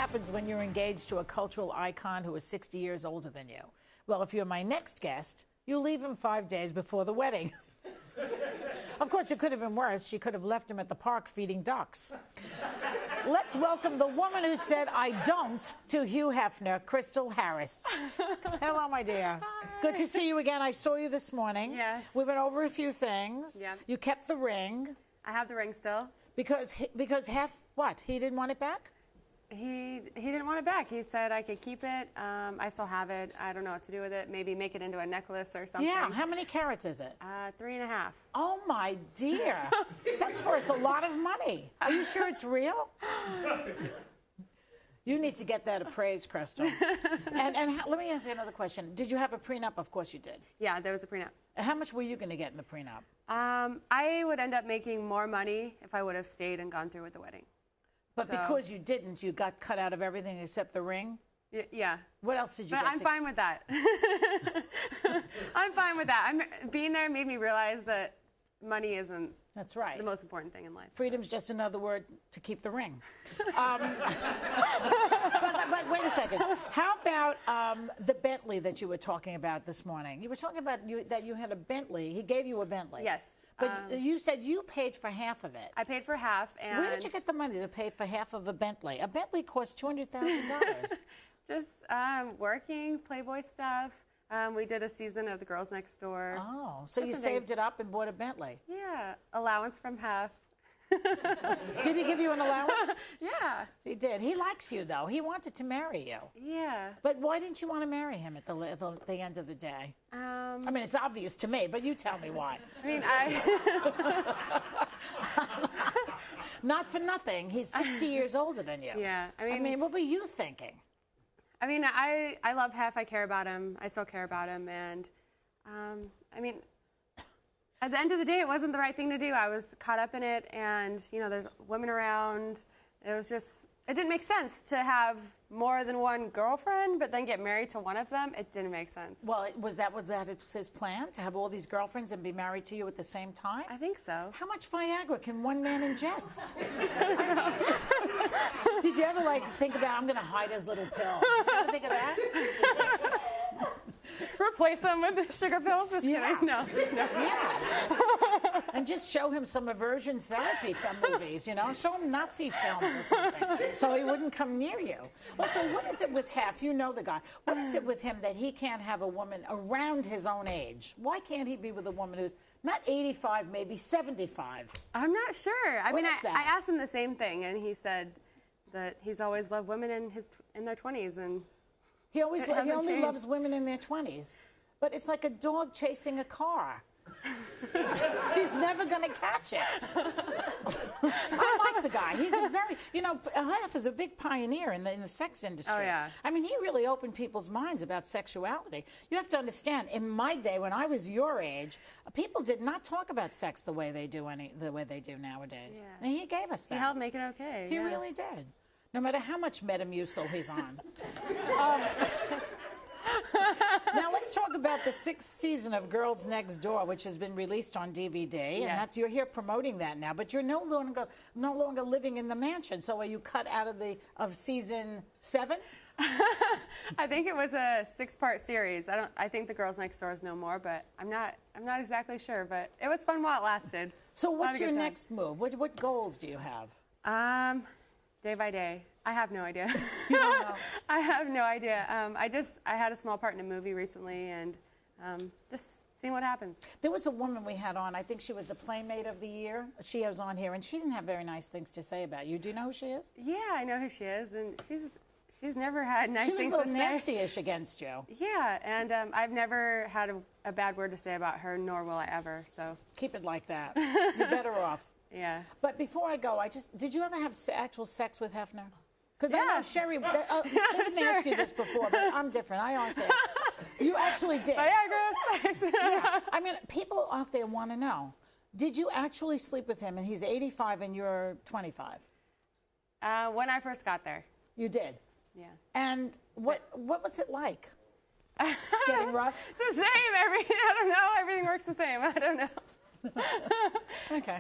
happens when you're engaged to a cultural icon who is 60 years older than you? Well, if you're my next guest, you leave him 5 days before the wedding. Of course, it could have been worse. She could have left him at the park feeding ducks. Let's welcome the woman who said, "I don't," to Hugh Hefner, Crystal Harris. Hello, my dear. Hi. Good to see you again. I saw you this morning. Yes. We went over a few things. Yep. You kept the ring. I have the ring still. Because what? He didn't want it back? He didn't want it back. He said I could keep it. I still have it. I don't know what to do with it. Maybe make it into a necklace or something. Yeah. How many carats is it? 3.5. Oh, my dear. That's worth a lot of money. Are you sure it's real? You need to get that appraised, Crystal. And let me ask you another question. Did you have a prenup? Of course you did. Yeah, there was a prenup. How much were you going to get in the prenup? I would end up making more money if I would have stayed and gone through with the wedding. But because you didn't, you got cut out of everything except the ring? Yeah. What else did you get? But I'm fine with that. I'm fine with that. Being there made me realize that money isn't That's right. the most important thing in life. Freedom's just another word to keep the ring. But wait a second. How about the Bentley that you were talking about this morning? You were talking about that you had a Bentley. He gave you a Bentley. Yes. But you said you paid for half of it. I paid for half. And where did you get the money to pay for half of a Bentley? A Bentley costs $200,000. Just working, Playboy stuff. We did a season of The Girls Next Door. Oh, so you saved it up and bought a Bentley? Yeah, allowance from half. Did he give you an allowance? Yeah. He did. He likes you, though. He wanted to marry you. Yeah. But why didn't you want to marry him at the end of the day? I mean, it's obvious to me, but you tell me why. I mean, Not for nothing. He's 60 years older than you. Yeah. I mean, what were you thinking? I mean, I love Hef. I care about him. I still care about him. And, I mean, at the end of the day, it wasn't the right thing to do. I was caught up in it, and, you know, there's women around. It was just, it didn't make sense to have more than one girlfriend, but then get married to one of them. It didn't make sense. Well, was that his plan, to have all these girlfriends and be married to you at the same time? I think so. How much Viagra can one man ingest? Did you ever, think about, I'm going to hide his little pills? Did you ever think of that? Replace them with the sugar pills? Just kidding. No. Yeah. And just show him some aversion therapy movies, you know? Show him Nazi films or something so he wouldn't come near you. Well, so what is it with Hef? You know the guy. What is it with him that he can't have a woman around his own age? Why can't he be with a woman who's not 85, maybe 75? I'm not sure. I that? I asked him the same thing, and he said that he's always loved women in their 20s, and he only loves women in their 20s. But it's like a dog chasing a car. He's never going to catch it. I like the guy. He's a very, Hef is a big pioneer in the sex industry. Oh, yeah. I mean, he really opened people's minds about sexuality. You have to understand, in my day, when I was your age, people did not talk about sex the way they do nowadays. Yeah. And he gave us that. He helped make it okay. He really did. No matter how much Metamucil he's on. Now let's talk about the 6th season of Girls Next Door, which has been released on DVD, and you're here promoting that now. But you're no longer living in the mansion. So are you cut out of season 7? I think it was a 6-part series. I think the Girls Next Door is no more, but I'm not exactly sure. But it was fun while it lasted. So what's your next move? What goals do you have? Day by day. I have no idea. You don't know. I have no idea. I had a small part in a movie recently, and just seeing what happens. There was a woman we had on. I think she was the Playmate of the Year. She was on here, and she didn't have very nice things to say about you. Do you know who she is? Yeah, I know who she is, and she's never had nice things to say. She was a little nasty-ish against you. Yeah, and I've never had a bad word to say about her, nor will I ever. So keep it like that. You're better off. Yeah. But before I go, did you ever have actual sex with Hefner? Because I know Sherry, they didn't ask you this before, but I'm different. I aren't asked. You actually did. Viagra. Yeah. I mean, people out there want to know, did you actually sleep with him? And he's 85 and you're 25. When I first got there. You did? Yeah. And what was it like? It's getting rough? It's the same. I don't know. Everything works the same. I don't know. Okay.